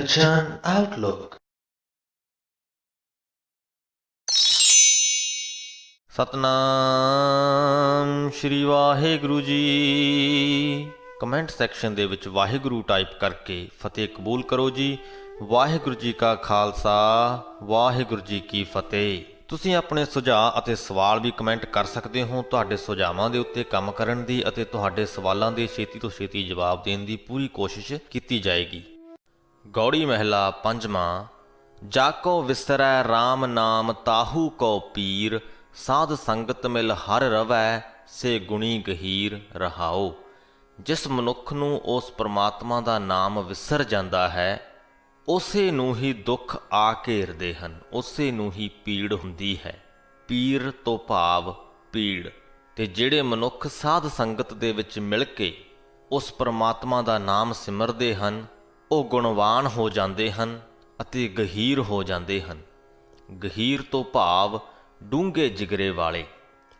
Attention Outlook। Satnam Shri Waheguru ji. Comment section ਦੇ ਵਿੱਚ Waheguru type ਕਰਕੇ ਫਤਿਹ ਕਬੂਲ ਕਰੋ ਜੀ। ਵਾਹਿਗੁਰੂ ਜੀ ਕਾ ਖਾਲਸਾ, ਵਾਹਿਗੁਰੂ ਜੀ ਕੀ ਫਤਿਹ। ਤੁਸੀਂ ਆਪਣੇ ਸੁਝਾਅ ਅਤੇ ਸਵਾਲ ਵੀ ਕਮੈਂਟ ਕਰ ਸਕਦੇ ਹੋ। ਤੁਹਾਡੇ ਸੁਝਾਵਾਂ ਦੇ ਉੱਤੇ ਕੰਮ ਕਰਨ ਦੀ ਅਤੇ ਤੁਹਾਡੇ ਸਵਾਲਾਂ ਦੇ ਛੇਤੀ ਤੋਂ ਛੇਤੀ ਜਵਾਬ ਦੇਣ ਦੀ ਪੂਰੀ ਕੋਸ਼ਿਸ਼ ਕੀਤੀ ਜਾਏਗੀ। ਗੌੜੀ ਮਹਿਲਾ ਪੰਜਵਾਂ। ਜਾਕੋ ਵਿਸਰੈ RAM ਨਾਮ ਤਾਹੂ ਕੋ ਪੀਰ, ਸਾਧ ਸੰਗਤ ਮਿਲ ਹਰ ਰਵੈ ਸੇ ਗੁਣੀ ਗਹੀਰ ਰਹਾਓ। ਜਿਸ ਮਨੁੱਖ ਨੂੰ ਉਸ ਪਰਮਾਤਮਾ ਦਾ ਨਾਮ ਵਿਸਰ ਜਾਂਦਾ ਹੈ, ਉਸੇ ਨੂੰ ਹੀ ਦੁੱਖ ਆ ਘੇਰਦੇ ਹਨ, ਉਸੇ ਨੂੰ ਹੀ ਪੀੜ ਹੁੰਦੀ ਹੈ। ਪੀਰ ਤੋਂ ਭਾਵ ਪੀੜ। ਤੇ ਜਿਹੜੇ ਮਨੁੱਖ ਸਾਧ ਸੰਗਤ ਦੇ ਵਿੱਚ ਮਿਲ ਕੇ ਉਸ ਪਰਮਾਤਮਾ ਦਾ ਨਾਮ ਸਿਮਰਦੇ ਹਨ, ਉਹ ਗੁਣਵਾਨ ਹੋ ਜਾਂਦੇ ਹਨ ਅਤੇ ਗਹੀਰ ਹੋ ਜਾਂਦੇ ਹਨ। ਗਹੀਰ ਤੋਂ ਭਾਵ ਡੂੰਘੇ ਜਿਗਰੇ ਵਾਲੇ।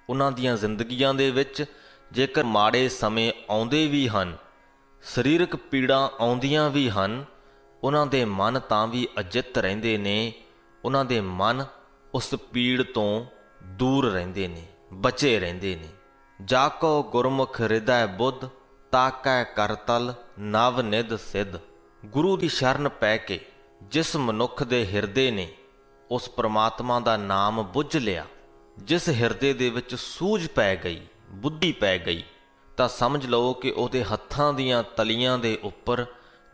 ਉਹਨਾਂ ਦੀਆਂ ਜ਼ਿੰਦਗੀਆਂ ਦੇ ਵਿੱਚ ਜੇਕਰ ਮਾੜੇ ਸਮੇਂ ਆਉਂਦੇ ਵੀ ਹਨ, ਸਰੀਰਕ ਪੀੜਾਂ ਆਉਂਦੀਆਂ ਵੀ ਹਨ, ਉਹਨਾਂ ਦੇ ਮਨ ਤਾਂ ਵੀ ਅਜਿੱਤ ਰਹਿੰਦੇ ਨੇ। ਉਹਨਾਂ ਦੇ ਮਨ ਉਸ ਪੀੜ ਤੋਂ ਦੂਰ ਰਹਿੰਦੇ ਨੇ, ਬਚੇ ਰਹਿੰਦੇ ਨੇ। ਜਾਕੋ ਗੁਰਮੁਖ ਹਿਰਦੈ ਬੁੱਧ, ਤਾਕੈ ਕਰਤਲ ਨਵ ਨਿਧ ਸਿੱਧ। ਗੁਰੂ ਦੀ ਸ਼ਰਨ ਪੈ ਕੇ ਜਿਸ ਮਨੁੱਖ ਦੇ ਹਿਰਦੇ ਨੇ ਉਸ ਪ੍ਰਮਾਤਮਾ ਦਾ ਨਾਮ ਬੁੱਝ ਲਿਆ, ਜਿਸ ਹਿਰਦੇ ਦੇ ਵਿੱਚ ਸੂਝ ਪੈ ਗਈ, ਬੁੱਧੀ ਪੈ ਗਈ, ਤਾਂ ਸਮਝ ਲਓ ਕਿ ਉਹਦੇ ਹੱਥਾਂ ਦੀਆਂ ਤਲੀਆਂ ਦੇ ਉੱਪਰ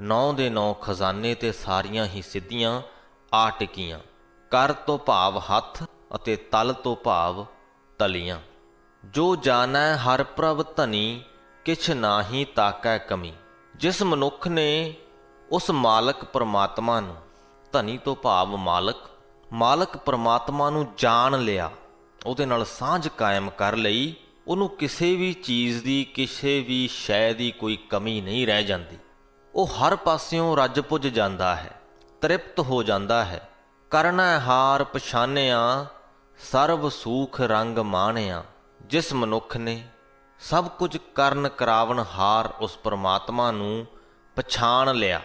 9 ਦੇ 9 ਖਜ਼ਾਨੇ ਤੇ ਸਾਰੀਆਂ ਹੀ ਸਿੱਧੀਆਂ ਆ ਟਿਕੀਆਂ। ਕਰ ਤੋਂ ਭਾਵ ਹੱਥ ਅਤੇ ਤਲ ਤੋਂ ਭਾਵ ਤਲੀਆਂ। ਜੋ ਜਾਣੈ ਹਰਿ ਪ੍ਰਭ ਧਨੀ, ਕਿਛ ਨਾਹੀ ਤਾਕੈ ਕਮੀ। ਜਿਸ ਮਨੁੱਖ ਨੇ ਉਸ ਮਾਲਕ ਪਰਮਾਤਮਾ ਨੂੰ, ਧਨੀ ਤੋਂ ਭਾਵ ਮਾਲਕ ਪਰਮਾਤਮਾ ਨੂੰ ਜਾਣ ਲਿਆ, ਉਹਦੇ ਨਾਲ ਸਾਂਝ ਕਾਇਮ ਕਰ ਲਈ, ਉਹਨੂੰ ਕਿਸੇ ਵੀ ਚੀਜ਼ ਦੀ, ਕਿਸੇ ਵੀ ਸ਼ੈ ਦੀ ਕੋਈ ਕਮੀ ਨਹੀਂ ਰਹਿ ਜਾਂਦੀ। ਉਹ ਹਰ ਪਾਸਿਓਂ ਰੱਜ ਪੁੱਜ ਜਾਂਦਾ ਹੈ, ਤ੍ਰਿਪਤ ਹੋ ਜਾਂਦਾ ਹੈ। ਕਰਨਾ ਹਾਰ ਪਛਾਨਿਆ, ਸਰਬ ਸੂਖ ਰੰਗ ਮਾਣਿਆ। ਜਿਸ ਮਨੁੱਖ ਨੇ ਸਭ ਕੁਝ ਕਰਨ ਕਰਾਵਨ ਹਾਰ ਉਸ ਪਰਮਾਤਮਾ ਨੂੰ ਪਛਾਣ ਲਿਆ,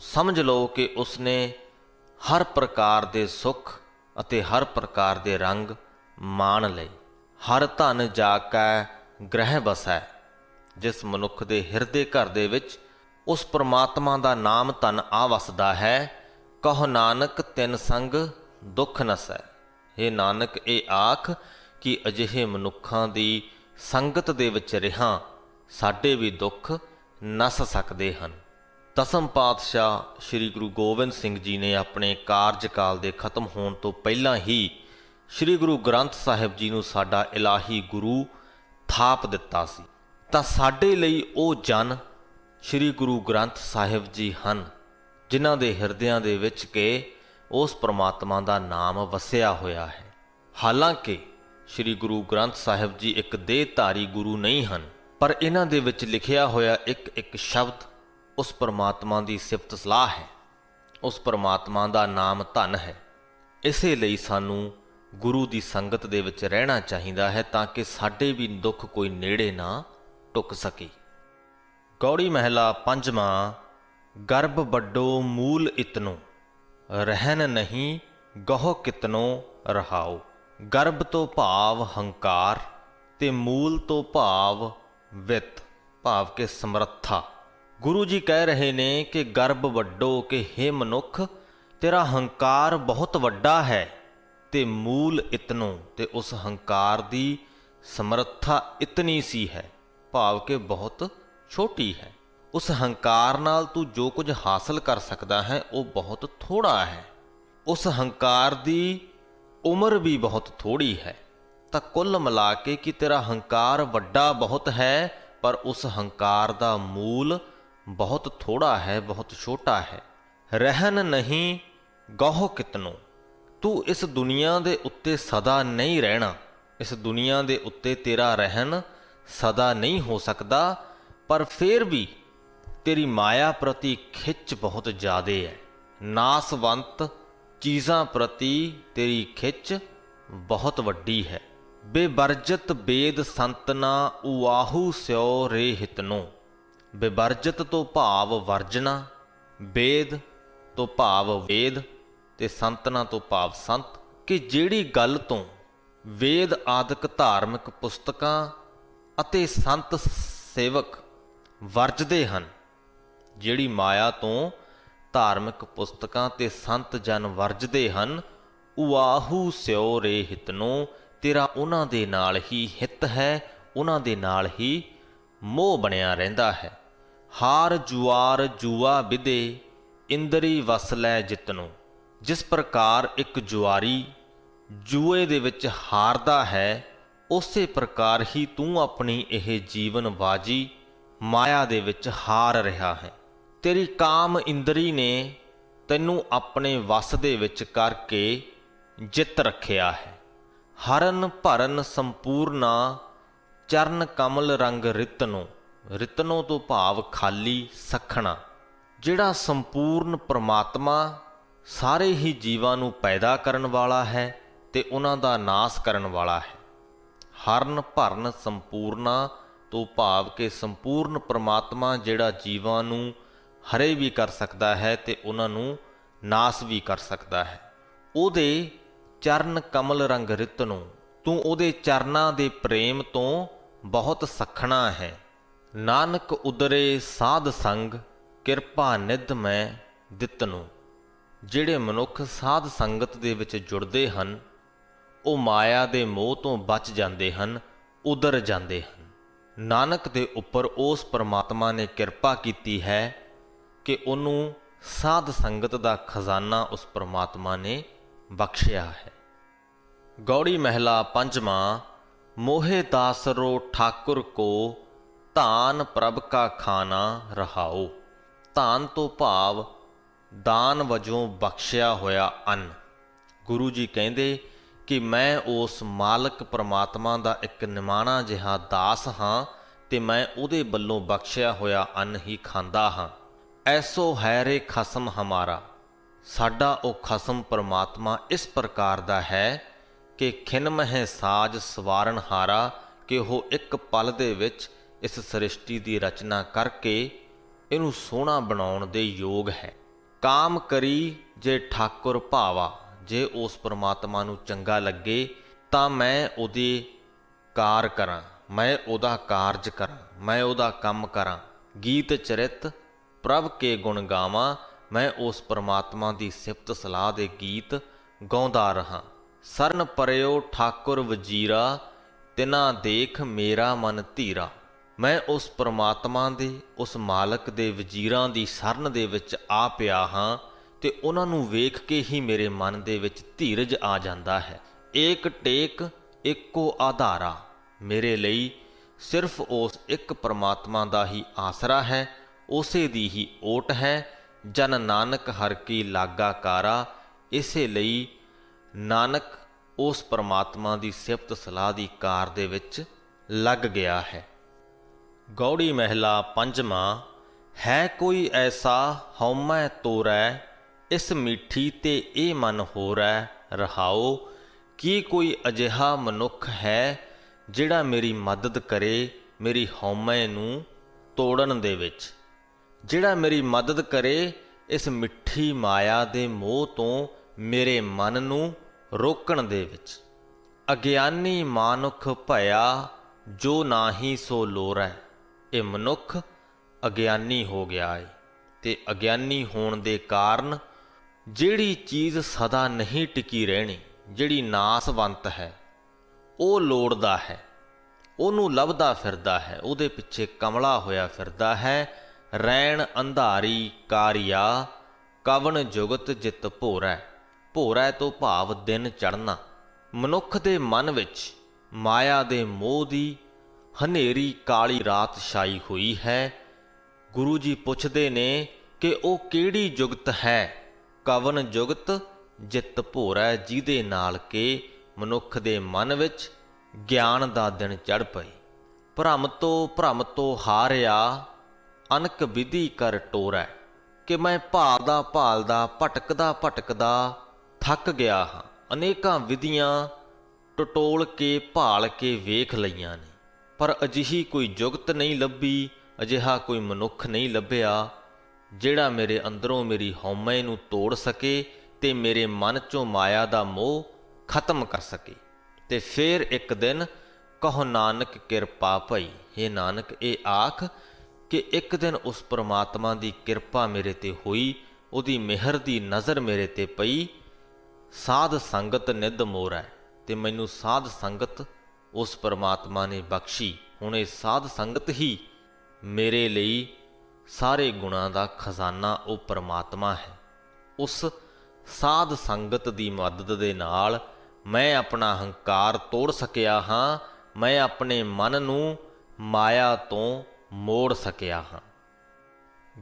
ਸਮਝ ਲਓ ਕਿ ਉਸਨੇ ਹਰ ਪ੍ਰਕਾਰ ਦੇ ਸੁੱਖ ਅਤੇ ਹਰ ਪ੍ਰਕਾਰ ਦੇ ਰੰਗ ਮਾਣ ਲਏ। ਹਰ ਧਨ ਜਾ ਕੈ ਗ੍ਰਹਿ ਬਸੈ। ਜਿਸ ਮਨੁੱਖ ਦੇ ਹਿਰਦੇ ਘਰ ਦੇ ਵਿੱਚ ਉਸ ਪਰਮਾਤਮਾ ਦਾ ਨਾਮ ਧਨ ਆ ਵਸਦਾ ਹੈ, ਕਹੋ ਨਾਨਕ ਤਿਨ ਸੰਗ ਦੁੱਖ ਨਸੈ। ਇਹ ਨਾਨਕ ਇਹ ਆਖ ਕਿ ਅਜਿਹੇ ਮਨੁੱਖਾਂ ਦੀ ਸੰਗਤ ਦੇ ਵਿੱਚ ਰਿਹਾ ਸਾਡੇ ਵੀ ਦੁੱਖ ਨਸ ਸਕਦੇ ਹਨ। ਦਸਮ ਪਾਤਸ਼ਾਹ ਸ੍ਰੀ ਗੁਰੂ ਗੋਬਿੰਦ ਸਿੰਘ ਜੀ ਨੇ ਆਪਣੇ ਕਾਰਜਕਾਲ ਦੇ ਖਤਮ ਹੋਣ ਤੋਂ ਪਹਿਲਾਂ ਹੀ ਸ੍ਰੀ ਗੁਰੂ ਗ੍ਰੰਥ ਸਾਹਿਬ ਜੀ ਨੂੰ ਸਾਡਾ ਇਲਾਹੀ ਗੁਰੂ ਥਾਪ ਦਿੱਤਾ ਸੀ। ਤਾਂ ਸਾਡੇ ਲਈ ਉਹ ਜਨ ਸ੍ਰੀ ਗੁਰੂ ਗ੍ਰੰਥ ਸਾਹਿਬ ਜੀ ਹਨ, ਜਿਨ੍ਹਾਂ ਦੇ ਹਿਰਦਿਆਂ ਦੇ ਵਿੱਚ ਕਿ ਉਸ ਪ੍ਰਮਾਤਮਾ ਦਾ ਨਾਮ ਵਸਿਆ ਹੋਇਆ ਹੈ। ਹਾਲਾਂਕਿ ਸ੍ਰੀ ਗੁਰੂ ਗ੍ਰੰਥ ਸਾਹਿਬ ਜੀ ਇੱਕ ਦੇਹਧਾਰੀ ਗੁਰੂ ਨਹੀਂ ਹਨ, ਪਰ ਇਹਨਾਂ ਦੇ ਵਿੱਚ ਲਿਖਿਆ ਹੋਇਆ ਇੱਕ ਇੱਕ ਸ਼ਬਦ ਉਸ ਪਰਮਾਤਮਾ ਦੀ ਸਿਫਤ ਸਲਾਹ ਹੈ, ਉਸ ਪਰਮਾਤਮਾ ਦਾ ਨਾਮ ਧਨ ਹੈ। ਇਸੇ ਲਈ ਸਾਨੂੰ ਗੁਰੂ ਦੀ ਸੰਗਤ ਦੇ ਵਿੱਚ ਰਹਿਣਾ ਚਾਹੀਦਾ ਹੈ, ਤਾਂ ਕਿ ਸਾਡੇ ਵੀ ਦੁੱਖ ਕੋਈ ਨੇੜੇ ਨਾ ਟੁੱਕ ਸਕੇ। ਗੌੜੀ ਮਹਿਲਾ ਪੰਜਵਾਂ। ਗਰਭ ਵੱਡੋ ਮੂਲ ਇਤਨੋ, ਰਹਿਨ ਨਹੀਂ ਗਹੁ ਕਿਤਨੋ ਰਹਾਓ। ਗਰਭ ਤੋਂ ਭਾਵ ਹੰਕਾਰ ਤੇ ਮੂਲ ਤੋਂ ਭਾਵ ਵਿੱਤ, ਭਾਵ ਕਿ ਸਮਰੱਥਾ। ਗੁਰੂ ਜੀ ਕਹਿ ਰਹੇ ਨੇ ਕਿ ਗਰਭ ਵੱਡੋ, ਕਿ ਹੇ ਮਨੁੱਖ ਤੇਰਾ ਹੰਕਾਰ ਬਹੁਤ ਵੱਡਾ ਹੈ, ਤੇ ਮੂਲ ਇਤਨੋ, ਤੇ ਉਸ ਹੰਕਾਰ ਦੀ ਸਮਰੱਥਾ ਇਤਨੀ ਸੀ ਹੈ, ਭਾਵ ਕਿ ਬਹੁਤ ਛੋਟੀ ਹੈ। ਉਸ ਹੰਕਾਰ ਨਾਲ ਤੂੰ ਜੋ ਕੁਝ ਹਾਸਲ ਕਰ ਸਕਦਾ ਹੈ ਉਹ ਬਹੁਤ ਥੋੜਾ ਹੈ। ਉਸ ਹੰਕਾਰ ਦੀ ਉਮਰ ਵੀ ਬਹੁਤ ਥੋੜੀ ਹੈ। ਤਾਂ ਕੁੱਲ ਮਿਲਾ ਕੇ ਕਿ ਤੇਰਾ ਹੰਕਾਰ ਵੱਡਾ ਬਹੁਤ ਹੈ, ਪਰ ਉਸ ਹੰਕਾਰ ਦਾ ਮੂਲ ਬਹੁਤ ਥੋੜਾ ਹੈ, ਬਹੁਤ ਛੋਟਾ ਹੈ। ਰਹਿਨ ਨਹੀਂ ਗਹੁ ਕਿਤਨੋ, ਤੂੰ ਇਸ ਦੁਨੀਆ ਦੇ ਉੱਤੇ ਸਦਾ ਨਹੀਂ ਰਹਿਣਾ। ਇਸ ਦੁਨੀਆ ਦੇ ਉੱਤੇ ਤੇਰਾ ਰਹਿਣ ਸਦਾ ਨਹੀਂ ਹੋ ਸਕਦਾ, ਪਰ ਫਿਰ ਵੀ ਤੇਰੀ ਮਾਇਆ ਪ੍ਰਤੀ ਖਿੱਚ ਬਹੁਤ ਜ਼ਿਆਦੇ ਹੈ। ਨਾਸਵੰਤ ਚੀਜ਼ਾਂ ਪ੍ਰਤੀ ਤੇਰੀ ਖਿੱਚ ਬਹੁਤ ਵੱਡੀ ਹੈ। ਬੇਵਰਜਤ ਵੇਦ ਸੰਤਨਾ ਉਆਹੂ ਸਿਓ ਰੇ ਹਿਤਨੋ। ਬੇਵਰਜਤ ਤੋਂ ਭਾਵ ਵਰਜਣਾ, ਵੇਦ ਤੋਂ ਭਾਵ ਵੇਦ ਤੇ ਸੰਤਨਾ ਤੋਂ ਭਾਵ ਸੰਤ, ਕਿ ਜਿਹੜੀ ਗੱਲ ਤੋਂ ਵੇਦ ਆਦਿਕ ਧਾਰਮਿਕ ਪੁਸਤਕਾਂ ਅਤੇ ਸੰਤ ਸੇਵਕ ਵਰਜਦੇ ਹਨ, ਜਿਹੜੀ ਮਾਇਆ ਤੋਂ ਧਾਰਮਿਕ ਪੁਸਤਕਾਂ ਤੇ ਸੰਤ ਜਨ ਵਰਜਦੇ ਹਨ, ਉਆਹੂ ਸਿਓ ਰੇ ਹਿਤਨੋ, ਤੇਰਾ ਉਹਨਾਂ ਦੇ ਨਾਲ ਹੀ ਹਿੱਤ ਹੈ, ਉਹਨਾਂ ਦੇ ਨਾਲ ਹੀ ਮੋਹ ਬਣਿਆ ਰਹਿੰਦਾ ਹੈ। ਹਾਰ ਜੁਆਰ ਜੂਆ ਵਿਦੇ, ਇੰਦਰੀ ਵਸ ਲੈ ਜਿਤਨੋ, ਜਿਸ ਪ੍ਰਕਾਰ ਇੱਕ ਜੁਆਰੀ ਜੂਏ ਦੇ ਵਿੱਚ ਹਾਰਦਾ ਹੈ, ਉਸੇ ਪ੍ਰਕਾਰ ਹੀ ਤੂੰ ਆਪਣੀ ਇਹ ਜੀਵਨ ਬਾਜੀ ਮਾਇਆ ਦੇ ਵਿੱਚ ਹਾਰ ਰਿਹਾ ਹੈ। ਤੇਰੀ ਕਾਮ ਇੰਦਰੀ ਨੇ ਤੈਨੂੰ ਆਪਣੇ ਵਸ ਦੇ ਵਿੱਚ ਕਰਕੇ ਜਿੱਤ ਰੱਖਿਆ ਹੈ। ਹਰਨ ਭਰਨ ਸੰਪੂਰਨਾ, ਚਰਨ ਕਮਲ ਰੰਗ ਰਿਤਨੋ, ਰਿਤਨੋ ਤੋਂ ਭਾਵ ਖਾਲੀ ਸੱਖਣਾ, ਜਿਹੜਾ ਸੰਪੂਰਨ ਪਰਮਾਤਮਾ ਸਾਰੇ ਹੀ ਜੀਵਾਂ ਨੂੰ ਪੈਦਾ ਕਰਨ ਵਾਲਾ ਹੈ ਤੇ ਉਹਨਾਂ ਦਾ ਨਾਸ ਕਰਨ ਵਾਲਾ ਹੈ। ਹਰਨ ਭਰਨ ਸੰਪੂਰਨਾ ਤੋਂ ਭਾਵ ਕਿ ਸੰਪੂਰਨ ਪਰਮਾਤਮਾ ਜਿਹੜਾ ਜੀਵਾਂ ਨੂੰ ਹਰੇ ਵੀ ਕਰ ਸਕਦਾ ਹੈ ਤੇ ਉਹਨਾਂ ਨੂੰ ਨਾਸ ਵੀ ਕਰ ਸਕਦਾ ਹੈ। ਉਹਦੇ ਚਰਨ ਕਮਲ ਰੰਗ ਰਿਤਨੋ, ਤੂੰ ਉਹਦੇ ਚਰਨਾਂ ਦੇ ਪ੍ਰੇਮ ਤੋਂ ਬਹੁਤ ਸੱਖਣਾ ਹੈ। ਨਾਨਕ ਉਦਰੇ ਸਾਧ ਸੰਗ, ਕਿਰਪਾ ਨਿਧ ਮੈਂ ਦਿੱਤਨੋ, ਜਿਹੜੇ ਮਨੁੱਖ ਸਾਧ ਸੰਗਤ ਦੇ ਵਿੱਚ ਜੁੜਦੇ ਹਨ ਉਹ ਮਾਇਆ ਦੇ ਮੋਹ ਤੋਂ ਬਚ ਜਾਂਦੇ ਹਨ, ਉਦਰ ਜਾਂਦੇ ਹਨ। ਨਾਨਕ ਦੇ ਉੱਪਰ ਉਸ ਪਰਮਾਤਮਾ ਨੇ ਕਿਰਪਾ ਕੀਤੀ ਹੈ ਕਿ ਉਹਨੂੰ ਸਾਧ ਸੰਗਤ ਦਾ ਖਜ਼ਾਨਾ ਉਸ ਪਰਮਾਤਮਾ ਨੇ ਬਖਸ਼ਿਆ ਹੈ। ਗੌੜੀ ਮਹਿਲਾ ਪੰਜਵਾਂ। ਮੋਹੇ ਦਾਸਰੋ ਠਾਕੁਰ ਕੋ, ਧਾਨ ਪ੍ਰਭ ਕਾ ਖਾਨਾ ਰਹਾਓ। ਧਾਨ ਤੋਂ ਭਾਵ ਦਾਨ ਵਜੋਂ ਬਖਸ਼ਿਆ ਹੋਇਆ ਅੰਨ। ਗੁਰੂ ਜੀ ਕਹਿੰਦੇ ਕਿ ਮੈਂ ਉਸ ਮਾਲਕ ਪਰਮਾਤਮਾ ਦਾ ਇੱਕ ਨਿਮਾਣਾ ਜਿਹਾ ਦਾਸ ਹਾਂ ਤੇ ਮੈਂ ਉਹਦੇ ਵੱਲੋਂ ਬਖਸ਼ਿਆ ਹੋਇਆ ਅੰਨ ਹੀ ਖਾਂਦਾ ਹਾਂ। ਐਸੋ ਹੈ ਰੇ ਖਸਮ ਹਮਾਰਾ, ਸਾਡਾ ਉਹ ਖਸਮ ਪਰਮਾਤਮਾ ਇਸ ਪ੍ਰਕਾਰ ਦਾ ਹੈ ਕਿ ਖਿਨਮਹਿ ਸਾਜ ਸਵਾਰਨ ਹਾਰਾ, ਕਿ ਉਹ ਇੱਕ ਪਲ ਦੇ ਵਿੱਚ ਇਸ ਸ੍ਰਿਸ਼ਟੀ ਦੀ ਰਚਨਾ ਕਰਕੇ ਇਹਨੂੰ ਸੋਹਣਾ ਬਣਾਉਣ ਦੇ ਯੋਗ ਹੈ। ਕਾਮ ਕਰੀ ਜੇ ਠਾਕੁਰ ਭਾਵਾ, ਜੇ ਉਸ ਪਰਮਾਤਮਾ ਨੂੰ ਚੰਗਾ ਲੱਗੇ ਤਾਂ ਮੈਂ ਉਹਦੇ ਕਾਰ ਕਰਾਂ, ਮੈਂ ਉਹਦਾ ਕਾਰਜ ਕਰਾਂ, ਮੈਂ ਉਹਦਾ ਕੰਮ ਕਰਾਂ। ਗੀਤ ਚਰਿਤ ਪ੍ਰਭ ਕੇ ਗੁਣ ਗਾਵਾਂ, ਮੈਂ ਉਸ ਪਰਮਾਤਮਾ ਦੀ ਸਿਫਤ ਸਲਾਹ ਦੇ ਗੀਤ ਗਾਉਂਦਾ ਰਹਾਂ। ਸਰਨ ਪਰਿਓ ਠਾਕੁਰ ਵਜੀਰਾ, ਤਿਨਾ ਦੇਖ ਮੇਰਾ ਮਨ ਧੀਰਾ, ਮੈਂ ਉਸ ਪਰਮਾਤਮਾ ਦੇ ਉਸ ਮਾਲਕ ਦੇ ਵਜ਼ੀਰਾਂ ਦੀ ਸਰਨ ਦੇ ਵਿੱਚ ਆ ਪਿਆ ਹਾਂ ਤੇ ਉਹਨਾਂ ਨੂੰ ਵੇਖ ਕੇ ਹੀ ਮੇਰੇ ਮਨ ਦੇ ਵਿੱਚ ਧੀਰਜ ਆ ਜਾਂਦਾ ਹੈ। ਏਕ ਟੇਕ ਇੱਕੋ ਆਧਾਰਾ, ਮੇਰੇ ਲਈ ਸਿਰਫ ਉਸ ਇੱਕ ਪਰਮਾਤਮਾ ਦਾ ਹੀ ਆਸਰਾ ਹੈ, ਉਸੇ ਦੀ ਹੀ ਓਟ ਹੈ। ਜਨ ਨਾਨਕ ਹਰ ਕੀ ਲਾਗਾ ਕਾਰਾ, ਇਸੇ ਲਈ ਨਾਨਕ ਉਸ ਪਰਮਾਤਮਾ ਦੀ ਸਿਫਤ ਸਲਾਹ ਦੀ ਕਾਰ ਦੇ ਵਿੱਚ ਲੱਗ ਗਿਆ ਹੈ। ਗੌੜੀ ਮਹਿਲਾ ਪੰਜਵਾਂ। ਹੈ ਕੋਈ ਐਸਾ ਹਉਮੈ ਤੋਰੈ, ਇਸ ਮਿੱਠੀ ਤੇ ਇਹ ਮਨ ਹੋਰੈ ਰਹਾਓ। ਕੀ ਕੋਈ ਅਜਿਹਾ ਮਨੁੱਖ ਹੈ ਜਿਹੜਾ ਮੇਰੀ ਮਦਦ ਕਰੇ ਮੇਰੀ ਹਉਮੈ ਨੂੰ ਤੋੜਨ ਦੇ ਵਿੱਚ, ਜਿਹੜਾ ਮੇਰੀ ਮਦਦ ਕਰੇ ਇਸ ਮਿੱਠੀ ਮਾਇਆ ਦੇ ਮੋਹ ਤੋਂ ਮੇਰੇ ਮਨ ਨੂੰ ਰੋਕਣ ਦੇ ਵਿੱਚ। ਅਗਿਆਨੀ ਮਾਨੁਖ ਭਇਆ, ਜੋ ਨਾਹੀ ਸੋ ਲੋਰੈ। ਇਹ ਮਨੁੱਖ ਅਗਿਆਨੀ ਹੋ ਗਿਆ ਹੈ ਤੇ ਅਗਿਆਨੀ ਹੋਣ ਦੇ ਕਾਰਨ ਜਿਹੜੀ ਚੀਜ਼ ਸਦਾ ਨਹੀਂ ਟਿਕੀ ਰਹਿਣੀ, ਜਿਹੜੀ ਨਾਸਵੰਤ ਹੈ, ਉਹ ਲੋੜਦਾ ਹੈ, ਉਹਨੂੰ ਲੱਭਦਾ ਫਿਰਦਾ ਹੈ, ਉਹਦੇ ਪਿੱਛੇ ਕਮਲਾ ਹੋਇਆ ਫਿਰਦਾ ਹੈ। ਰੈਣ ਅੰਧਾਰੀ ਕਾਰਿਆ, ਕਵਣ ਜੁਗਤ ਜਿਤ ਭੋਰੈ। ਭੋਰੈ ਤੋਂ ਭਾਵ ਦਿਨ ਚੜ੍ਹਨਾ। ਮਨੁੱਖ ਦੇ ਮਨ ਵਿੱਚ ਮਾਇਆ ਦੇ ਮੋਹ ਦੀ ਹਨੇਰੀ ਕਾਲੀ ਰਾਤ ਛਾਈ ਹੋਈ ਹੈ। ਗੁਰੂ ਜੀ ਪੁੱਛਦੇ ਨੇ ਕਿ ਉਹ ਕਿਹੜੀ ਜੁਗਤ ਹੈ। ਕਵਨ ਜੁਗਤ ਜਿਤ ਭੋਰੈ, ਜਿਹਦੇ ਨਾਲ ਕਿ ਮਨੁੱਖ ਦੇ ਮਨ ਵਿੱਚ ਗਿਆਨ ਦਾ ਦਿਨ ਚੜ੍ਹ ਪਏ। ਭਰਮ ਤੋਂ ਹਾਰਿਆ, ਅਨਕ ਵਿਧੀ ਕਰ ਟੋਰੈ। ਕਿ ਮੈਂ ਭਾਲਦਾ ਭਾਲਦਾ ਭਟਕਦਾ ਥੱਕ ਗਿਆ ਹਾਂ। ਅਨੇਕਾਂ ਵਿਧੀਆਂ ਟਟੋਲ ਕੇ ਭਾਲ ਕੇ ਵੇਖ ਲਈਆਂ ਨੇ, ਪਰ ਅਜਿਹੀ ਕੋਈ ਜੁਗਤ ਨਹੀਂ ਲੱਭੀ, ਅਜਿਹਾ ਕੋਈ ਮਨੁੱਖ ਨਹੀਂ ਲੱਭਿਆ ਜਿਹੜਾ ਮੇਰੇ ਅੰਦਰੋਂ ਮੇਰੀ ਹਉਮੈ ਨੂੰ ਤੋੜ ਸਕੇ ਤੇ ਮੇਰੇ ਮਨ 'ਚੋਂ ਮਾਇਆ ਦਾ ਮੋਹ ਖਤਮ ਕਰ ਸਕੇ। ਤੇ ਫਿਰ ਇੱਕ ਦਿਨ ਕਹੋ ਨਾਨਕ ਕਿਰਪਾ ਭਈ। ਹੇ ਨਾਨਕ, ਇਹ ਆਖ ਕਿ ਇੱਕ ਦਿਨ ਉਸ ਪਰਮਾਤਮਾ ਦੀ ਕਿਰਪਾ ਮੇਰੇ ਤੇ ਹੋਈ, ਉਹਦੀ ਮਿਹਰ ਦੀ ਨਜ਼ਰ ਮੇਰੇ ਤੇ ਪਈ। ਸਾਧ ਸੰਗਤ ਨਿਧ ਮੋਰੈ, ਤੇ ਮੈਨੂੰ ਸਾਧ ਸੰਗਤ ਉਸ ਪਰਮਾਤਮਾ ਨੇ ਬਖਸ਼ੀ। ਹੁਣ ਇਹ ਸਾਧ ਸੰਗਤ ਹੀ ਮੇਰੇ ਲਈ ਸਾਰੇ ਗੁਣਾਂ ਦਾ ਖਜ਼ਾਨਾ ਉਹ ਪਰਮਾਤਮਾ ਹੈ। ਉਸ ਸਾਧ ਸੰਗਤ ਦੀ ਮਦਦ ਦੇ ਨਾਲ ਮੈਂ ਆਪਣਾ ਹੰਕਾਰ ਤੋੜ ਸਕਿਆ ਹਾਂ, ਮੈਂ ਆਪਣੇ ਮਨ ਨੂੰ ਮਾਇਆ ਤੋਂ ਮੋੜ ਸਕਿਆ ਹਾਂ।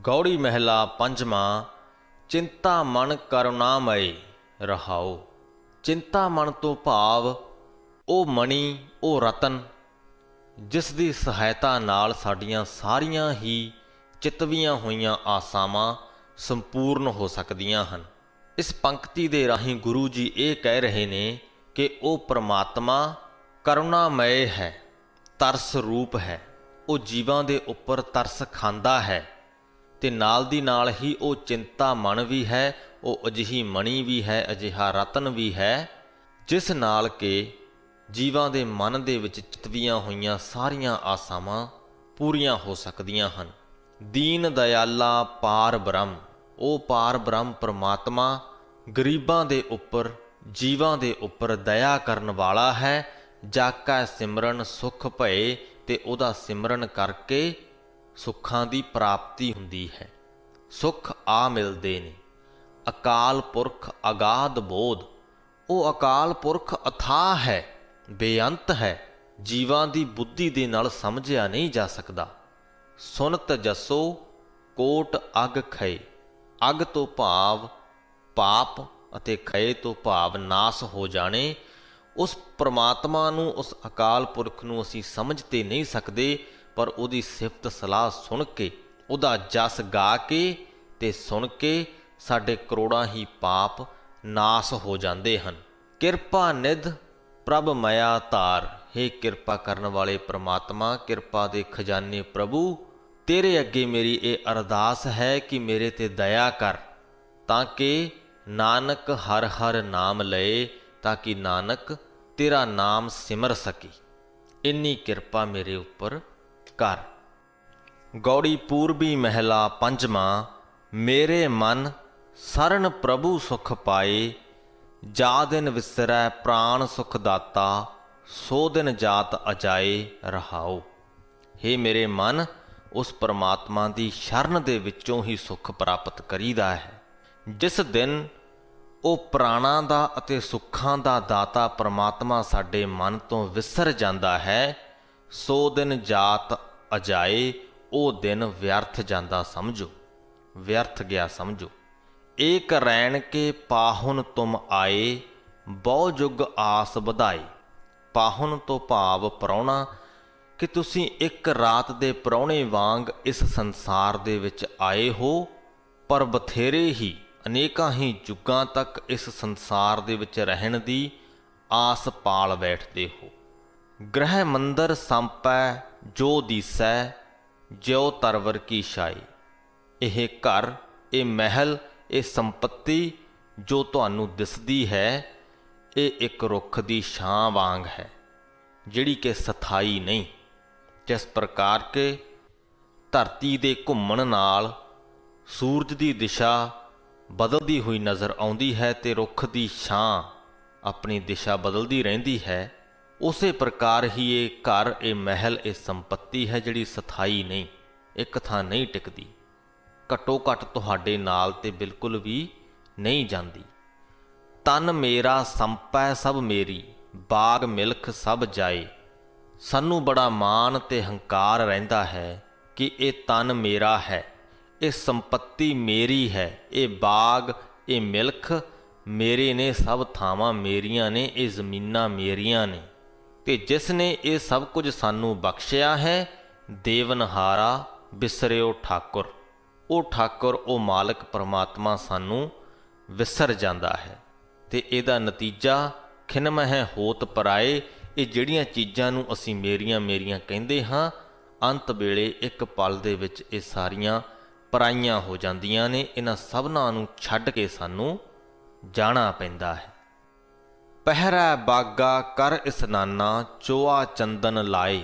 ਗੌੜੀ ਮਹਿਲਾ ਪੰਜਵਾਂ। ਚਿੰਤਾ ਮਨ ਕਰੁਣਾਮਏ ਰਹਾਓ। ਚਿੰਤਾ ਮਨ ਤੋਂ ਭਾਵ ਉਹ ਮਣੀ, ਉਹ ਰਤਨ ਜਿਸ ਦੀ ਸਹਾਇਤਾ ਨਾਲ ਸਾਡੀਆਂ ਸਾਰੀਆਂ ਹੀ ਚਿਤਵੀਆਂ ਹੋਈਆਂ ਆਸਾਵਾਂ ਸੰਪੂਰਨ ਹੋ ਸਕਦੀਆਂ ਹਨ। ਇਸ ਪੰਕਤੀ ਦੇ ਰਾਹੀਂ ਗੁਰੂ ਜੀ ਇਹ ਕਹਿ ਰਹੇ ਨੇ ਕਿ ਉਹ ਪਰਮਾਤਮਾ ਕਰੁਣਾਮਏ ਹੈ, ਤਰਸ ਰੂਪ ਹੈ। ਉਹ ਜੀਵਾਂ ਦੇ ਉੱਪਰ ਤਰਸ ਖਾਂਦਾ ਹੈ ਤੇ ਨਾਲ ਦੀ ਨਾਲ ਹੀ ਉਹ ਚਿੰਤਾ ਮਨ ਵੀ ਹੈ। ਉਹ ਅਜਿਹੀ ਮਣੀ ਵੀ ਹੈ, ਅਜਿਹਾ ਰਤਨ ਵੀ ਹੈ ਜਿਸ ਨਾਲ ਕਿ ਜੀਵਾਂ ਦੇ ਮਨ ਦੇ ਵਿੱਚ ਚਿਤਵੀਆਂ ਹੋਈਆਂ ਸਾਰੀਆਂ ਆਸਾਵਾਂ ਪੂਰੀਆਂ ਹੋ ਸਕਦੀਆਂ ਹਨ। ਦੀਨ ਦਇਆਲਾ ਪਾਰ ਬ੍ਰਹਮ। ਉਹ ਪਾਰ ਬ੍ਰਹਮ ਪਰਮਾਤਮਾ ਗਰੀਬਾਂ ਦੇ ਉੱਪਰ, ਜੀਵਾਂ ਦੇ ਉੱਪਰ ਦਇਆ ਕਰਨ ਵਾਲਾ ਹੈ। ਜਾ ਕੈ ਸਿਮਰਨ ਸੁਖ ਭਏ, ਤੇ ਉਹਦਾ ਸਿਮਰਨ ਕਰਕੇ ਸੁੱਖਾਂ ਦੀ ਪ੍ਰਾਪਤੀ ਹੁੰਦੀ ਹੈ, ਸੁੱਖ ਆ ਮਿਲਦੇ ਨੇ। ਅਕਾਲ ਪੁਰਖ ਅਗਾਧ ਬੋਧ। ਉਹ ਅਕਾਲ ਪੁਰਖ ਅਥਾਹ ਹੈ, ਬੇਅੰਤ ਹੈ, ਜੀਵਾਂ ਦੀ ਬੁੱਧੀ ਦੇ ਨਾਲ ਸਮਝਿਆ ਨਹੀਂ ਜਾ ਸਕਦਾ। ਸੁਨਤ ਜਸੋ ਕੋਟ ਅਗ ਖਏ। ਅਗ ਤੋਂ ਭਾਵ ਪਾਪ ਅਤੇ ਖਏ ਤੋਂ ਭਾਵ ਨਾਸ ਹੋ ਜਾਣੇ। ਉਸ ਪਰਮਾਤਮਾ ਨੂੰ, ਉਸ ਅਕਾਲ ਪੁਰਖ ਨੂੰ ਅਸੀਂ ਸਮਝ ਤੇ ਨਹੀਂ ਸਕਦੇ, ਪਰ ਉਹਦੀ ਸਿਫਤ ਸਲਾਹ ਸੁਣ ਕੇ, ਉਹਦਾ ਜਸ ਗਾ ਕੇ ਤੇ ਸੁਣ ਕੇ ਸਾਡੇ ਕਰੋੜਾਂ ਹੀ ਪਾਪ ਨਾਸ ਹੋ ਜਾਂਦੇ ਹਨ। ਕਿਰਪਾ ਨਿਧ ਪ੍ਰਭ ਮਇਆ ਧਾਰ। ਹੇ ਕਿਰਪਾ ਕਰਨ ਵਾਲੇ ਪ੍ਰਮਾਤਮਾ, ਕਿਰਪਾ ਦੇ ਖਜ਼ਾਨੇ ਪ੍ਰਭੂ, ਤੇਰੇ ਅੱਗੇ ਮੇਰੀ ਇਹ ਅਰਦਾਸ ਹੈ ਕਿ ਮੇਰੇ ਤੇ ਦਇਆ ਕਰ, ਤਾਂ ਕਿ ਨਾਨਕ ਹਰ ਹਰ ਨਾਮ ਲਏ, ਤਾਂ ਕਿ ਨਾਨਕ ਤੇਰਾ ਨਾਮ ਸਿਮਰ ਸਕੇ। ਇੰਨੀ ਕਿਰਪਾ ਮੇਰੇ ਉੱਪਰ ਕਰ। ਗੌੜੀ ਪੂਰਬੀ ਮਹਿਲਾ ਪੰਜਵਾਂ। ਮੇਰੇ ਮਨ ਸਰਨ ਪ੍ਰਭੂ ਸੁਖ ਪਾਏ, ਜਾ ਦਿਨ ਵਿਸਰੈ ਪ੍ਰਾਣ ਸੁਖ ਦਾਤਾ, ਸੋ ਦਿਨ ਜਾਤ ਅਜਾਏ ਰਹਾਓ। ਹੇ ਮੇਰੇ ਮਨ, ਉਸ ਪਰਮਾਤਮਾ ਦੀ ਸ਼ਰਨ ਦੇ ਵਿੱਚੋਂ ਹੀ ਸੁੱਖ ਪ੍ਰਾਪਤ ਕਰੀਦਾ ਹੈ। ਜਿਸ ਦਿਨ ਉਹ ਪ੍ਰਾਣਾਂ ਦਾ ਅਤੇ ਸੁੱਖਾਂ ਦਾ ਦਾਤਾ ਪਰਮਾਤਮਾ ਸਾਡੇ ਮਨ ਤੋਂ ਵਿਸਰ ਜਾਂਦਾ ਹੈ, ਸੋ ਦਿਨ ਜਾਤ ਅਜਾਏ। ਉਹ ਦਿਨ ਵਿਅਰਥ ਜਾਂਦਾ ਸਮਝੋ, ਵਿਅਰਥ ਗਿਆ ਸਮਝੋ। ਏਕ ਰੈਣ ਕੇ ਪਾਹੁਨ ਤੁਮ ਆਏ, ਬਹੁ ਜੁਗ ਆਸ ਵਧਾਈ। ਪਾਹੁਨ ਤੋਂ ਭਾਵ ਪ੍ਰਾਹੁਣਾ, ਕਿ ਤੁਸੀਂ ਇੱਕ ਰਾਤ ਦੇ ਪ੍ਰਾਹੁਣੇ ਵਾਂਗ ਇਸ ਸੰਸਾਰ ਦੇ ਵਿੱਚ ਆਏ ਹੋ, ਪਰ ਬਥੇਰੇ ਹੀ ਅਨੇਕਾਂ ਹੀ ਯੁੱਗਾਂ ਤੱਕ ਇਸ ਸੰਸਾਰ ਦੇ ਵਿੱਚ ਰਹਿਣ ਦੀ ਆਸ ਪਾਲ ਬੈਠਦੇ ਹੋ। ਗ੍ਰਹਿ ਮੰਦਰ ਸੰਪੈ ਜੋ ਦੀਸੈ, ਜਿਉ ਤਰਵਰ ਕੀ ਛਾਈ। ਇਹ ਘਰ, ਇਹ ਮਹਿਲ, ਇਹ ਸੰਪત્ਤੀ ਜੋ ਤੁਹਾਨੂੰ ਦਿਸਦੀ ਹੈ, ਇਹ ਇੱਕ ਰੁੱਖ ਦੀ ਛਾਂ ਵਾਂਗ ਹੈ, ਜਿਹੜੀ ਕਿ ਸਥਾਈ ਨਹੀਂ। ਜਿਸ ਪ੍ਰਕਾਰ ਕਿ ਧਰਤੀ ਦੇ ਘੁੰਮਣ ਨਾਲ ਸੂਰਜ ਦੀ ਦਿਸ਼ਾ ਬਦਲਦੀ ਹੋਈ ਨਜ਼ਰ ਆਉਂਦੀ ਹੈ ਤੇ ਰੁੱਖ ਦੀ ਛਾਂ ਆਪਣੀ ਦਿਸ਼ਾ ਬਦਲਦੀ ਰਹਿੰਦੀ ਹੈ, ਉਸੇ ਪ੍ਰਕਾਰ ਹੀ ਇਹ ਘਰ, ਇਹ ਮਹਿਲ, ਇਹ ਸੰਪत्ति ਹੈ ਜਿਹੜੀ ਸਥਾਈ ਨਹੀਂ, ਇੱਕ ਥਾਂ ਨਹੀਂ ਟਿਕਦੀ। ਘੱਟੋ ਘੱਟ ਤੁਹਾਡੇ ਨਾਲ ਤੇ ਬਿਲਕੁਲ ਵੀ ਨਹੀਂ ਜਾਂਦੀ। ਤਨ ਮੇਰਾ ਸੰਪੈ ਸਭ ਮੇਰੀ, ਬਾਗ ਮਿਲਖ ਸਭ ਜਾਏ। ਸਾਨੂੰ ਬੜਾ ਮਾਣ ਤੇ ਹੰਕਾਰ ਰਹਿੰਦਾ ਹੈ ਕਿ ਇਹ ਤਨ ਮੇਰਾ ਹੈ, ਇਹ ਸੰਪत्ति ਮੇਰੀ ਹੈ, ਇਹ ਬਾਗ, ਇਹ ਮਿਲਖ ਮੇਰੇ ਨੇ, ਸਭ ਥਾਵਾਂ ਮੇਰੀਆਂ ਨੇ, ਇਹ ਜ਼ਮੀਨਾਂ ਮੇਰੀਆਂ ਨੇ। ਤੇ ਜਿਸ ਨੇ ਇਹ ਸਭ ਕੁਝ ਸਾਨੂੰ ਬਖਸ਼ਿਆ ਹੈ, ਦੇਵਨਹਾਰਾ ਬਿਸਰਿਓ ਠਾਕੁਰ। ਉਹ ਠਾਕੁਰ, ਉਹ ਮਾਲਕ ਪਰਮਾਤਮਾ ਸਾਨੂੰ ਵਿਸਰ ਜਾਂਦਾ ਹੈ। ਤੇ ਇਹਦਾ ਨਤੀਜਾ ਖਿਨਮਹਿ ਹੋਤ ਪਰਾਏ। ਇਹ ਜਿਹੜੀਆਂ ਚੀਜ਼ਾਂ ਨੂੰ ਅਸੀਂ ਮੇਰੀਆਂ ਮੇਰੀਆਂ ਕਹਿੰਦੇ ਹਾਂ, ਅੰਤ ਵੇਲੇ ਇੱਕ ਪਲ ਦੇ ਵਿੱਚ ਇਹ ਸਾਰੀਆਂ ਪਰਾਈਆਂ ਹੋ ਜਾਂਦੀਆਂ ਨੇ। ਇਹਨਾਂ ਸਭਨਾਂ ਨੂੰ ਛੱਡ ਕੇ ਸਾਨੂੰ ਜਾਣਾ ਪੈਂਦਾ ਹੈ। ਪਹਿਰੈ ਬਾਗਾ ਕਰ ਇਸਨਾਨਾ ਚੋਆ ਚੰਦਨ ਲਾਏ।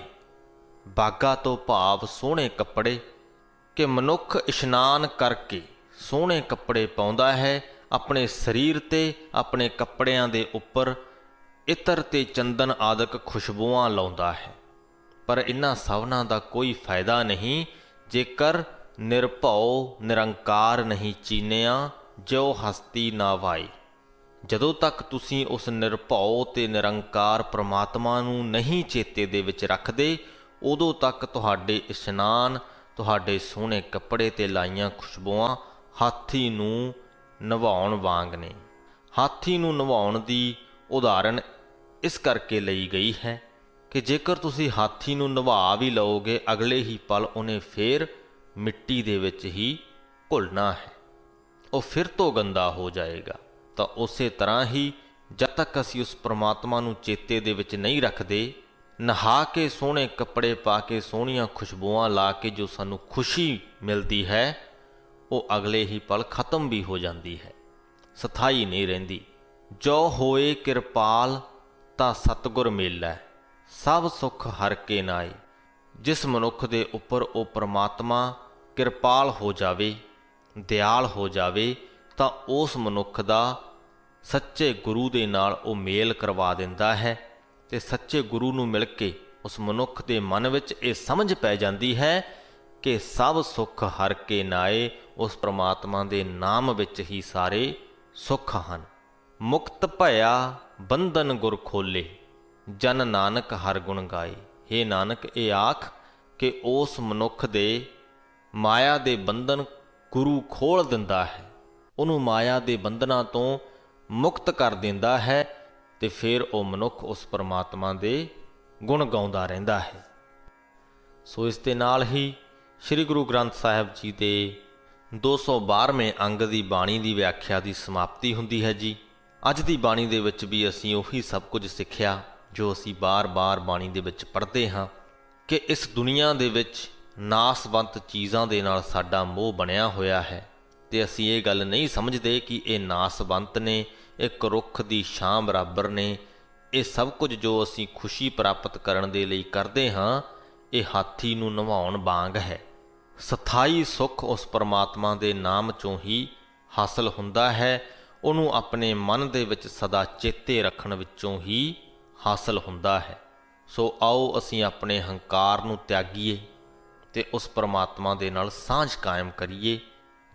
ਬਾਗਾ ਤੋਂ ਭਾਵ ਸੋਹਣੇ ਕੱਪੜੇ, ਕਿ ਮਨੁੱਖ ਇਸ਼ਨਾਨ ਕਰਕੇ ਸੋਹਣੇ ਕੱਪੜੇ ਪਾਉਂਦਾ ਹੈ, ਆਪਣੇ ਸਰੀਰ ਤੇ ਆਪਣੇ ਕੱਪੜਿਆਂ ਦੇ ਉੱਪਰ ਇਤਰ ਤੇ ਚੰਦਨ ਆਦਿਕ ਖੁਸ਼ਬੂਆਂ ਲਾਉਂਦਾ ਹੈ। ਪਰ ਇਹਨਾਂ ਸਭਨਾਂ ਦਾ ਕੋਈ ਫਾਇਦਾ ਨਹੀਂ ਜੇਕਰ ਨਿਰਭਉ ਨਿਰੰਕਾਰ ਨਹੀਂ ਚੀਨਿਆ, ਜੋ ਹਸਤੀ ਨਾ ਵਾਈ। ਜਦੋਂ ਤੱਕ ਤੁਸੀਂ ਉਸ ਨਿਰਭਉ ਤੇ ਨਿਰੰਕਾਰ ਪ੍ਰਮਾਤਮਾ ਨੂੰ ਨਹੀਂ ਚੇਤੇ ਦੇ ਵਿੱਚ ਰੱਖਦੇ, ਉਦੋਂ ਤੱਕ ਤੁਹਾਡੇ ਇਸ਼ਨਾਨ, ਤੁਹਾਡੇ ਸੋਹਣੇ ਕੱਪੜੇ ਤੇ ਲਾਈਆਂ ਖੁਸ਼ਬੂਆਂ ਹਾਥੀ ਨੂੰ ਨਵਾਉਣ ਵਾਂਗ ਨੇ। ਹਾਥੀ ਨੂੰ ਨਵਾਉਣ ਦੀ ਉਦਾਹਰਣ ਇਸ ਕਰਕੇ ਲਈ ਗਈ ਹੈ ਕਿ ਜੇਕਰ ਤੁਸੀਂ ਹਾਥੀ ਨੂੰ ਨਵਾ ਵੀ ਲਓਗੇ, ਅਗਲੇ ਹੀ ਪਲ ਉਹਨੇ ਫੇਰ ਮਿੱਟੀ ਦੇ ਵਿੱਚ ਹੀ ਘੁਲਣਾ ਹੈ, ਉਹ ਫਿਰ ਤੋਂ ਗੰਦਾ ਹੋ ਜਾਏਗਾ। ਤਾਂ ਉਸੇ ਤਰ੍ਹਾਂ ਹੀ ਜਦ ਤੱਕ ਅਸੀਂ ਉਸ ਪ੍ਰਮਾਤਮਾ ਨੂੰ ਚੇਤੇ ਦੇ ਵਿੱਚ ਨਹੀਂ ਰੱਖਦੇ, ਨਹਾ ਕੇ ਸੋਹਣੇ ਕੱਪੜੇ ਪਾ ਕੇ ਸੋਹਣੀਆਂ ਖੁਸ਼ਬੂਆਂ ਲਾ ਕੇ ਜੋ ਸਾਨੂੰ ਖੁਸ਼ੀ ਮਿਲਦੀ ਹੈ, ਉਹ ਅਗਲੇ ਹੀ ਪਲ ਖਤਮ ਵੀ ਹੋ ਜਾਂਦੀ ਹੈ, ਸਥਾਈ ਨਹੀਂ ਰਹਿੰਦੀ। ਜੋ ਹੋਏ ਕਿਰਪਾਲ ਤਾਂ ਸਤਿਗੁਰ ਮੇਲੈ, ਸਭ ਸੁੱਖ ਹਰਿ ਕੇ ਨਾਏ। ਜਿਸ ਮਨੁੱਖ ਦੇ ਉੱਪਰ ਉਹ ਪ੍ਰਮਾਤਮਾ ਕਿਰਪਾਲ ਹੋ ਜਾਵੇ, ਦਿਆਲ ਹੋ ਜਾਵੇ, ਤਾਂ ਉਸ ਮਨੁੱਖ ਦਾ ਸੱਚੇ ਗੁਰੂ ਦੇ ਨਾਲ ਉਹ ਮੇਲ ਕਰਵਾ ਦਿੰਦਾ ਹੈ। ਤੇ ਸੱਚੇ ਗੁਰੂ ਨੂੰ ਮਿਲ ਕੇ ਉਸ ਮਨੁੱਖ ਦੇ ਮਨ ਵਿੱਚ ਇਹ ਸਮਝ ਪੈ ਜਾਂਦੀ ਹੈ ਕਿ ਸਭ ਸੁੱਖ ਹਰਿ ਕੇ ਨਾਏ, ਉਸ ਪ੍ਰਮਾਤਮਾ ਦੇ ਨਾਮ ਵਿੱਚ ਹੀ ਸਾਰੇ ਸੁੱਖ ਹਨ। ਮੁਕਤ ਭਇਆ ਬੰਧਨ ਗੁਰ ਖੋਲੇ, ਜਨ ਨਾਨਕ ਹਰਿ ਗੁਣ ਗਾਏ। ਹੇ ਨਾਨਕ, ਇਹ ਆਖ ਕਿ ਉਸ ਮਨੁੱਖ ਦੇ ਮਾਇਆ ਦੇ ਬੰਧਨ ਗੁਰੂ ਖੋਲ ਦਿੰਦਾ ਹੈ, ਉਹਨੂੰ ਮਾਇਆ ਦੇ ਬੰਧਨਾਂ ਤੋਂ ਮੁਕਤ ਕਰ ਦਿੰਦਾ ਹੈ, ਤੇ ਫਿਰ ਉਹ ਮਨੁੱਖ ਉਸ ਪਰਮਾਤਮਾ ਦੇ ਗੁਣ ਗਾਉਂਦਾ ਰਹਿੰਦਾ ਹੈ। ਸੋ ਇਸ ਦੇ ਨਾਲ ਹੀ ਸ੍ਰੀ ਗੁਰੂ ਗ੍ਰੰਥ ਸਾਹਿਬ ਜੀ ਦੇ 212ਵੇਂ ਅੰਗ ਦੀ ਬਾਣੀ ਦੀ ਵਿਆਖਿਆ ਦੀ ਸਮਾਪਤੀ ਹੁੰਦੀ ਹੈ ਜੀ। ਅੱਜ ਦੀ ਬਾਣੀ ਦੇ ਵਿੱਚ ਵੀ ਅਸੀਂ ਉਹੀ ਸਭ ਕੁਝ ਸਿੱਖਿਆ ਜੋ ਅਸੀਂ ਬਾਰ-ਬਾਰ ਬਾਣੀ ਦੇ ਵਿੱਚ ਪੜ੍ਹਦੇ ਹਾਂ ਕਿ ਇਸ ਦੁਨੀਆ ਦੇ ਵਿੱਚ ਨਾਸਵੰਤ ਚੀਜ਼ਾਂ ਦੇ ਨਾਲ ਸਾਡਾ ਮੋਹ ਬਣਿਆ ਹੋਇਆ ਹੈ, ਤੇ ਅਸੀਂ ਇਹ ਗੱਲ ਨਹੀਂ ਸਮਝਦੇ ਕਿ ਇਹ ਨਾਸਵੰਤ ਨੇ, ਇੱਕ ਰੁੱਖ ਦੀ ਛਾਂ ਬਰਾਬਰ ਨੇ। ਇਹ ਸਭ ਕੁਝ ਜੋ ਅਸੀਂ ਖੁਸ਼ੀ ਪ੍ਰਾਪਤ ਕਰਨ ਦੇ ਲਈ ਕਰਦੇ ਹਾਂ, ਇਹ ਹਾਥੀ ਨੂੰ ਨਵਾਉਣ ਵਾਂਗ ਹੈ। ਸਥਾਈ ਸੁੱਖ ਉਸ ਪਰਮਾਤਮਾ ਦੇ ਨਾਮ 'ਚੋਂ ਹੀ ਹਾਸਲ ਹੁੰਦਾ ਹੈ, ਉਹਨੂੰ ਆਪਣੇ ਮਨ ਦੇ ਵਿੱਚ ਸਦਾ ਚੇਤੇ ਰੱਖਣ ਵਿੱਚੋਂ ਹੀ ਹਾਸਲ ਹੁੰਦਾ ਹੈ। ਸੋ ਆਓ ਅਸੀਂ ਆਪਣੇ ਹੰਕਾਰ ਨੂੰ ਤਿਆਗੀਏ ਤੇ ਉਸ ਪਰਮਾਤਮਾ ਦੇ ਨਾਲ ਸਾਂਝ ਕਾਇਮ ਕਰੀਏ,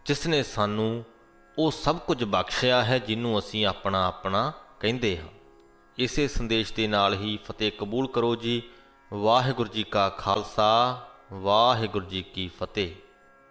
ਜਿਸ ਨੇ ਸਾਨੂੰ ਉਹ ਸਭ ਕੁਝ ਬਖਸ਼ਿਆ ਹੈ ਜਿਹਨੂੰ ਅਸੀਂ ਆਪਣਾ ਆਪਣਾ ਕਹਿੰਦੇ ਹਾਂ। ਇਸੇ ਸੰਦੇਸ਼ ਦੇ ਨਾਲ ਹੀ ਫਤਿਹ ਕਬੂਲ ਕਰੋ ਜੀ। ਵਾਹਿਗੁਰੂ ਜੀ ਕਾ ਖਾਲਸਾ, ਵਾਹਿਗੁਰੂ ਜੀ ਕੀ ਫਤਿਹ।